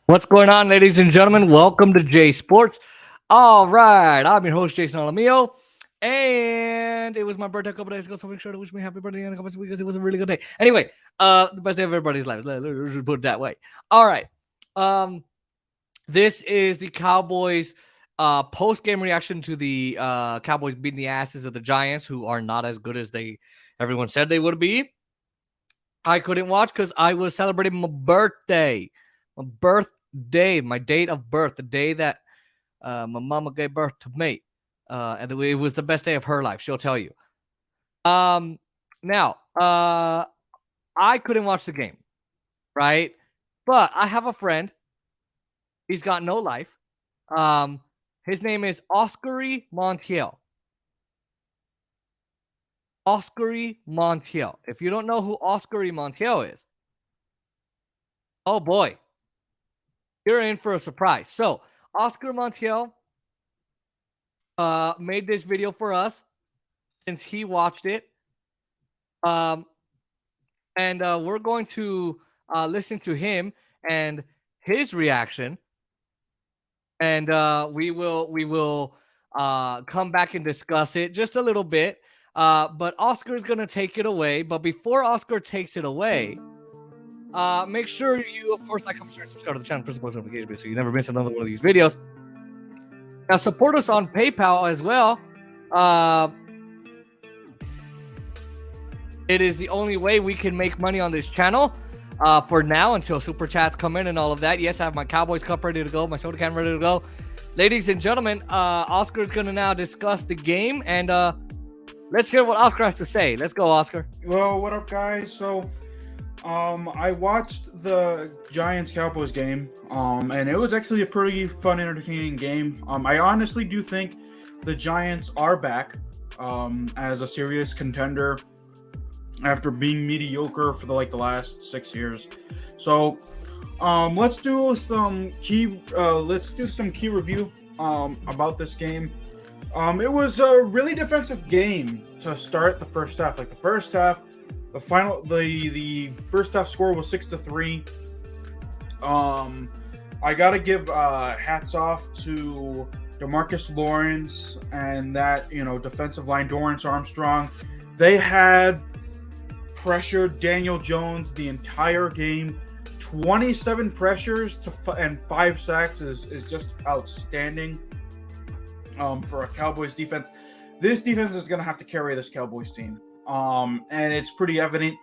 What's going on, ladies and gentlemen? Welcome to J Sports. All right, I'm your host, Jason Alamillo, and it was my birthday a couple days ago, so make sure to wish me happy birthday in a couple of weeks because it was a really good day. Anyway, the best day of everybody's life. Let's just put it that way. All right, um, this is the Cowboys post-game reaction to the Cowboys beating the asses of the Giants, who are not as good as everyone said they would be. I couldn't watch because I was celebrating my birthday. My date of birth, the day that my mama gave birth to me. And it was the best day of her life. She'll tell you. Now, I couldn't watch the game, right? But I have a friend. He's got no life. His name is Oscar Montiel. Oscar Montiel. If you don't know who Oscar Montiel is, oh boy, you're in for a surprise. So, Oscar Montiel made this video for us since he watched it. And we're going to listen to him and his reaction. And we will come back and discuss it just a little bit. But Oscar's going to take it away. But before Oscar takes it away, make sure you, of course, like, comment, share, and subscribe to the channel, press the post notification so you never miss another one of these videos. Now, support us on PayPal as well. It is the only way we can make money on this channel for now until Super Chats come in and all of that. Yes, I have my Cowboys Cup ready to go, my soda can ready to go. Ladies and gentlemen, Oscar's going to now discuss the game, and let's hear what Oscar has to say. Let's go, Oscar. Well, what up, guys? So, I watched the Giants-Cowboys game, and it was actually a pretty fun, entertaining game. I honestly do think the Giants are back as a serious contender after being mediocre for the last 6 years. So, let's do some key review about this game. It was a really defensive game to start the first half. The first half score was 6-3. I gotta give hats off to Demarcus, Laurence, and that defensive line, Dorence, Armstrong. They had pressured Daniel Jones the entire game. 27 pressures and 5 sacks is just outstanding for a Cowboys defense. This defense is going to have to carry this Cowboys team. And it's pretty evident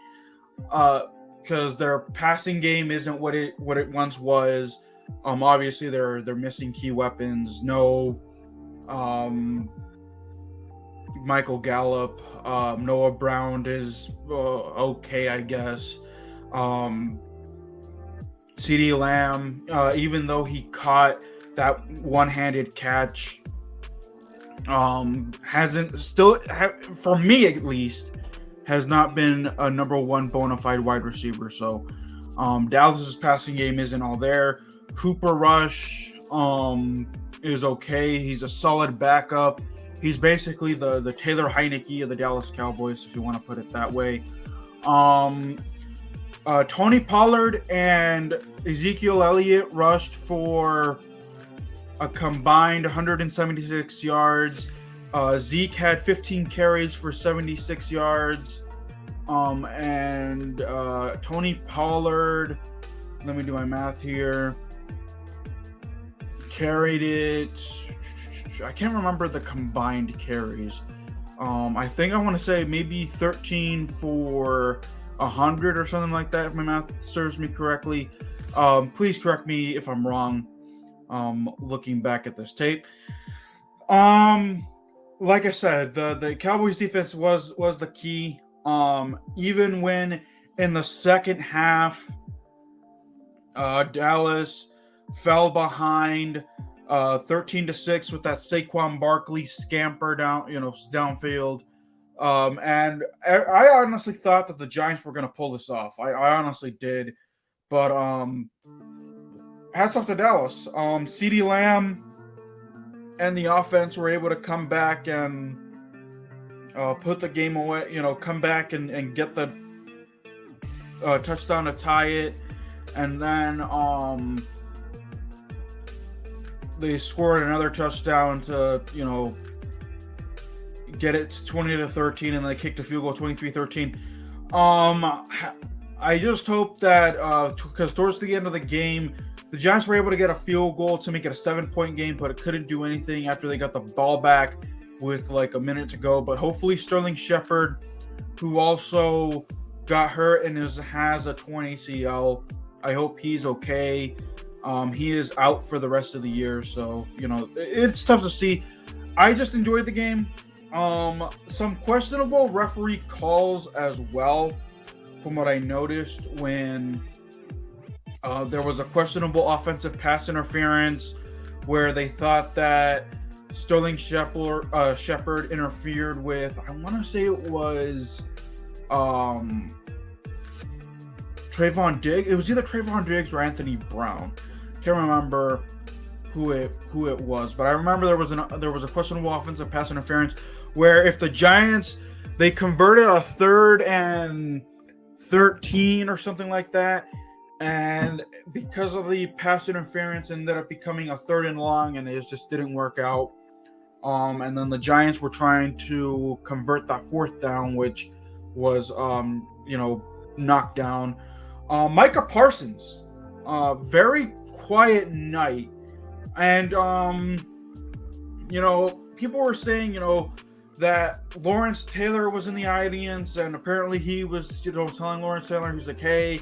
because their passing game isn't what it once was. Obviously they're missing key weapons. No Michael Gallup, Noah Brown is okay, I guess. CeeDee Lamb, even though he caught that one-handed catch, for me at least, has not been a number one bona fide wide receiver. So Dallas's passing game isn't all there. Cooper Rush is okay. He's a solid backup. He's basically the Taylor Heineke of the Dallas Cowboys, if you want to put it that way. Toni Pollard and Ezekiel Elliott rushed for a combined 176 yards. Zeke had 15 carries for 76 yards. And Toni Pollard, let me do my math here, carried it. I can't remember the combined carries. I think I want to say maybe 13 for 100 or something like that, if my math serves me correctly. Please correct me if I'm wrong. Looking back at this tape, like I said, the Cowboys defense was the key. Even when in the second half, Dallas fell behind 13-6 with that Saquon Barkley scamper downfield. And I honestly thought that the Giants were going to pull this off. I honestly did. But hats off to Dallas. CeeDee Lamb and the offense were able to come back and put the game away, come back and get the touchdown to tie it. And then they scored another touchdown to, get it to 20-13, and they kicked a field goal 23-13. I just hope that because towards the end of the game, the Giants were able to get a field goal to make it a 7-point game, but it couldn't do anything after they got the ball back with like a minute to go. But hopefully Sterling Shepard, who also got hurt and has a torn ACL, I hope he's okay. He is out for the rest of the year, so it's tough to see. I just enjoyed the game. Some questionable referee calls as well, from what I noticed when there was a questionable offensive pass interference where they thought that Sterling Shepard interfered with, I want to say it was Trayvon Diggs. It was either Trayvon Diggs or Anthony Brown. Can't remember who it was, but I remember there was a questionable offensive pass interference where if the Giants, they converted a 3rd and 13 or something like that, and because of the pass interference ended up becoming a 3rd and long, and it just didn't work out. And then the Giants were trying to convert that 4th down, which was knocked down. Micah Parsons, very quiet night, and people were saying that Lawrence Taylor was in the audience, and apparently he was telling Lawrence Taylor, he's like, hey,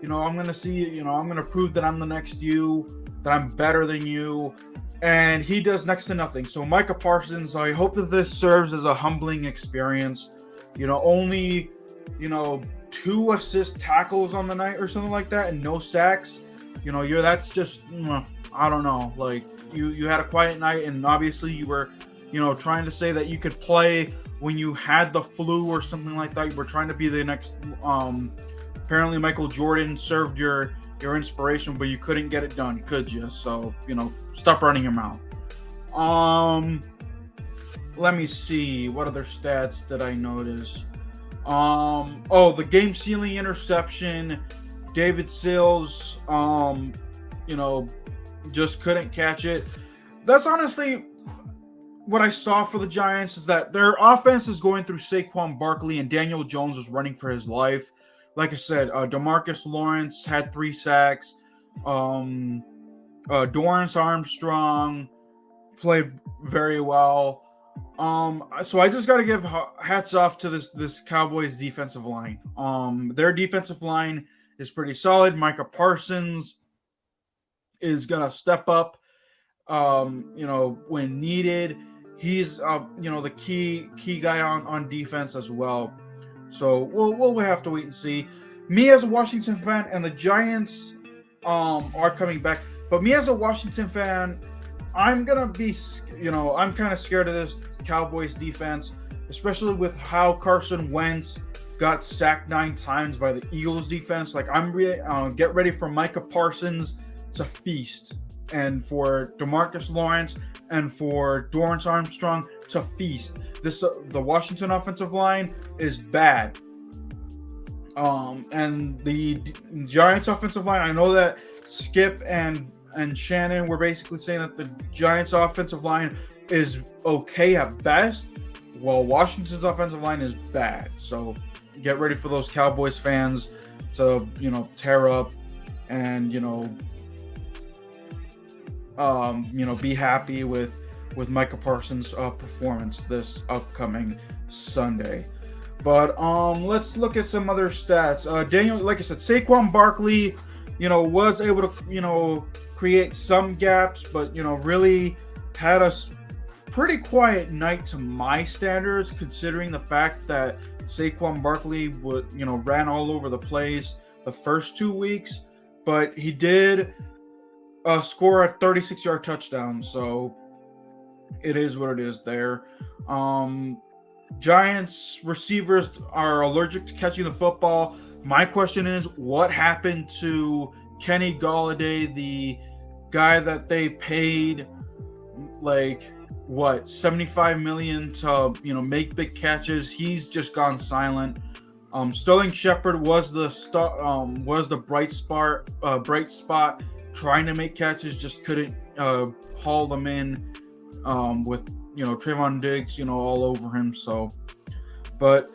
I'm gonna see, I'm gonna prove that I'm the next you, that I'm better than you, and he does next to nothing. So Micah Parsons, I hope that this serves as a humbling experience. Only 2 assist tackles on the night or something like that, and no sacks. That's just, I don't know. Like you had a quiet night, and obviously you were, trying to say that you could play when you had the flu or something like that. You were trying to be the next. Apparently Michael Jordan served your inspiration, but you couldn't get it done, could you? So stop running your mouth. Let me see, what other stats did I notice? The game sealing interception. David Sills, just couldn't catch it. That's honestly what I saw for the Giants, is that their offense is going through Saquon Barkley, and Daniel Jones is running for his life. Like I said, Demarcus Laurence had 3 sacks. Dorence Armstrong played very well. So I just got to give hats off to this Cowboys defensive line. Their defensive line is pretty solid. Micah Parsons is gonna step up, when needed. He's the key guy on defense as well. So we'll have to wait and see. Me as a Washington fan, and the Giants are coming back, but me as a Washington fan, I'm gonna be, I'm kind of scared of this Cowboys defense, especially with how Carson Wentz got sacked 9 times by the Eagles defense. Like, get ready for Micah Parsons to feast, and for Demarcus Laurence and for Dorence Armstrong to feast. The Washington offensive line is bad. And the Giants offensive line, I know that Skip and Shannon were basically saying that the Giants offensive line is okay at best, while Washington's offensive line is bad. So get ready for those Cowboys fans to, tear up and, be happy with Micah Parsons' performance this upcoming Sunday. But let's look at some other stats. Daniel, like I said, Saquon Barkley, was able to, create some gaps, but, really had a pretty quiet night to my standards, considering the fact that Saquon Barkley ran all over the place the first 2 weeks, but he did score a 36-yard touchdown, so it is what it is there. Giants receivers are allergic to catching the football. My question is, what happened to Kenny Golladay, the guy that they paid $75 million to make big catches? He's just gone silent. Sterling Shepard was the bright spot trying to make catches, just couldn't haul them in with Trayvon Diggs all over him. So, but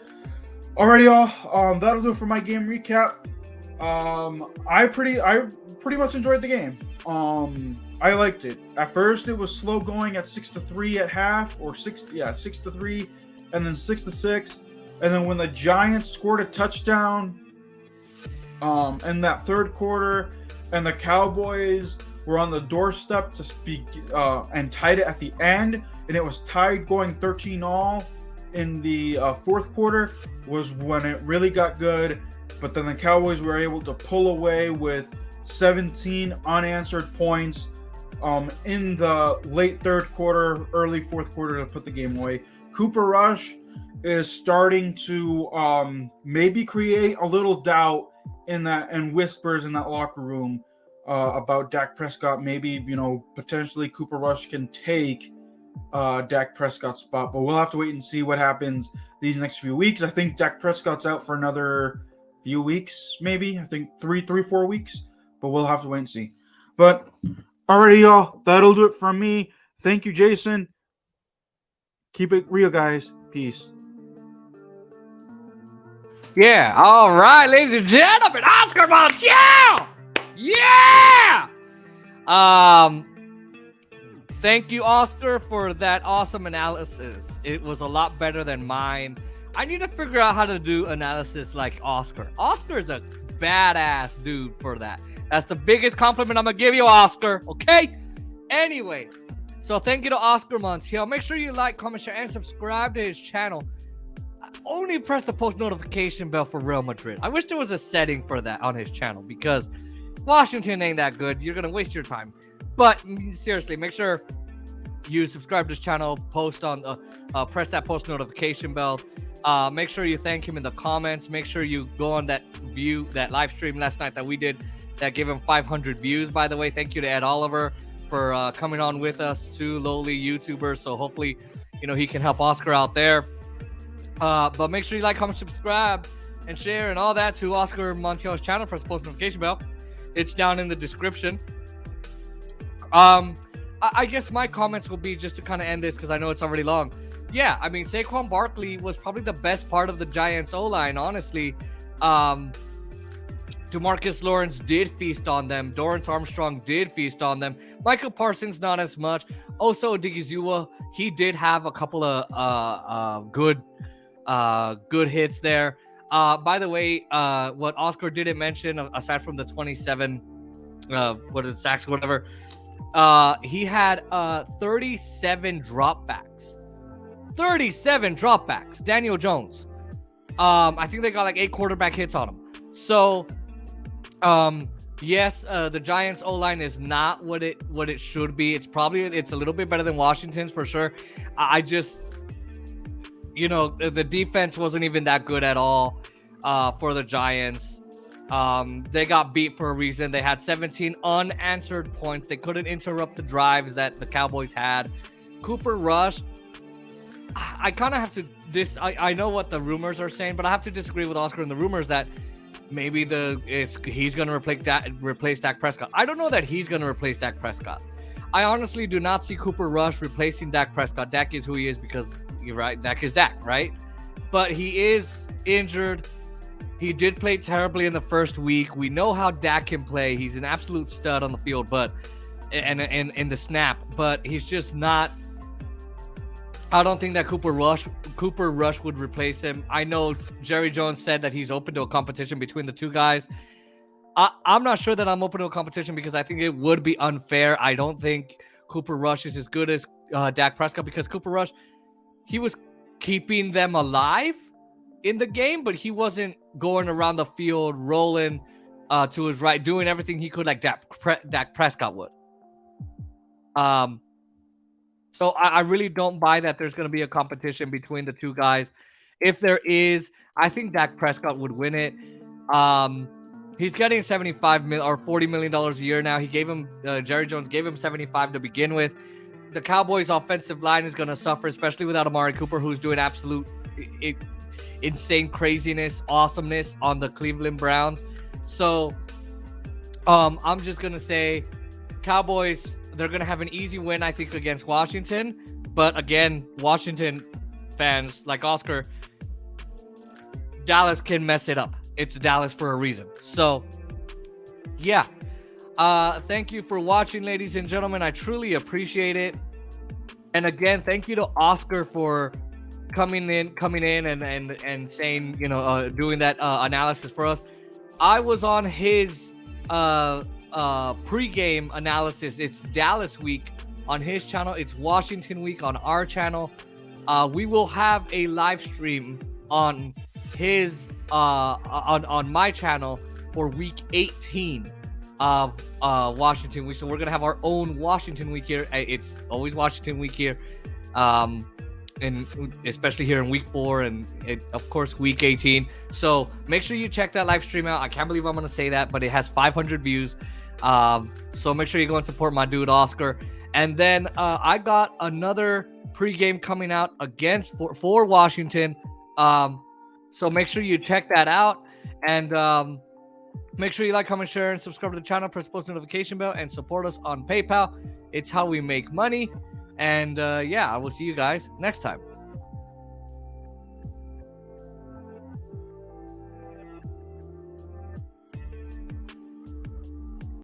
alrighty, y'all. That'll do it for my game recap. I pretty much enjoyed the game. I liked it. At first, it was slow going at 6-3 at half, or 6-3, and then 6-6, and then when the Giants scored a touchdown, in that third quarter, and the Cowboys were on the doorstep to speak and tied it at the end, and it was tied going 13-all in the fourth quarter, was when it really got good. But then the Cowboys were able to pull away with 17 unanswered points in the late third quarter, early fourth quarter to put the game away. Cooper Rush is starting to maybe create a little doubt and whispers in that locker room about Dak Prescott. Maybe, potentially Cooper Rush can take Dak Prescott's spot, but we'll have to wait and see what happens these next few weeks. I think Dak Prescott's out for another few weeks, maybe. I think 4 weeks, but we'll have to wait and see. But alrighty, y'all, that'll do it from me. Thank you, Jason. Keep it real, guys. Peace. Yeah, all right, ladies and gentlemen, Oscar Montiel! Yeah! Thank you, Oscar, for that awesome analysis. It was a lot better than mine. I need to figure out how to do analysis like Oscar. Oscar's a badass dude for that. That's the biggest compliment I'm going to give you, Oscar, okay? Anyway, so thank you to Oscar Montiel. Make sure you like, comment, share, and subscribe to his channel. Only press the post notification bell for Real Madrid. I wish there was a setting for that on his channel because Washington ain't that good. You're going to waste your time. But seriously, make sure you subscribe to his channel, post on press that post notification bell. Make sure you thank him in the comments. Make sure you go on that live stream last night that we did that gave him 500 views, by the way. Thank you to Ed Oliver for coming on with us, two lowly YouTubers. So hopefully, he can help Oscar out there. But make sure you like, comment, subscribe, and share and all that to Oscar Montiel's channel. Press the post notification bell. It's down in the description. I guess my comments will be just to kind of end this because I know it's already long. Yeah, I mean, Saquon Barkley was probably the best part of the Giants OLine, honestly. Demarcus Laurence did feast on them. Dorence Armstrong did feast on them. Michael Parsons, not as much. Also, Odigizua, he did have a couple of good hits there. By the way, what Oscar didn't mention, aside from the 27, sacks, whatever, he had 37 dropbacks. 37 dropbacks. Daniel Jones. I think they got like 8 quarterback hits on him. So, yes, the Giants O-line is not what it should be. It's a little bit better than Washington's for sure. I just, the defense wasn't even that good at all for the Giants. They got beat for a reason. They had 17 unanswered points. They couldn't interrupt the drives that the Cowboys had. Cooper Rush, I kind of have to I know what the rumors are saying, but I have to disagree with Oscar and the rumors that maybe he's going to replace Dak Prescott. I don't know that he's going to replace Dak Prescott. I honestly do not see Cooper Rush replacing Dak Prescott. Dak is who he is because you're right. Dak is Dak, right? But he is injured. He did play terribly in the first week. We know how Dak can play. He's an absolute stud on the field, and in the snap, but he's just not. I don't think that Cooper Rush would replace him. I know Jerry Jones said that he's open to a competition between the two guys. I'm not sure that I'm open to a competition because I think it would be unfair. I don't think Cooper Rush is as good as Dak Prescott because Cooper Rush, he was keeping them alive in the game, but he wasn't going around the field rolling to his right, doing everything he could like Dak Prescott would. So I really don't buy that there's going to be a competition between the two guys. If there is, I think Dak Prescott would win it. He's getting $75 million or $40 million a year now. He gave him Jerry Jones gave him 75 to begin with. The Cowboys' offensive line is going to suffer, especially without Amari Cooper, who's doing absolute insane craziness, awesomeness on the Cleveland Browns. So I'm just going to say Cowboys, they're going to have an easy win, I think, against Washington. But again, Washington fans like Oscar, Dallas can mess it up. It's Dallas for a reason. So, yeah. Thank you for watching, ladies and gentlemen. I truly appreciate it. And again, thank you to Oscar for coming in and saying, doing that analysis for us. I was on his pregame analysis. It's Dallas week on his channel. It's Washington week on our channel. We will have a live stream on his on my channel for week 18 of Washington week. So we're gonna have our own Washington week here. It's always Washington week here, and especially here in week 4 and of course week 18. So make sure you check that live stream out. I can't believe I'm gonna say that, but it has 500 views. So make sure you go and support my dude Oscar. And then I got another pregame coming out against for Washington. So make sure you check that out, and make sure you like, comment, share, and subscribe to the channel. Press the post notification bell and support us on PayPal. It's how we make money. And yeah, I will see you guys next time.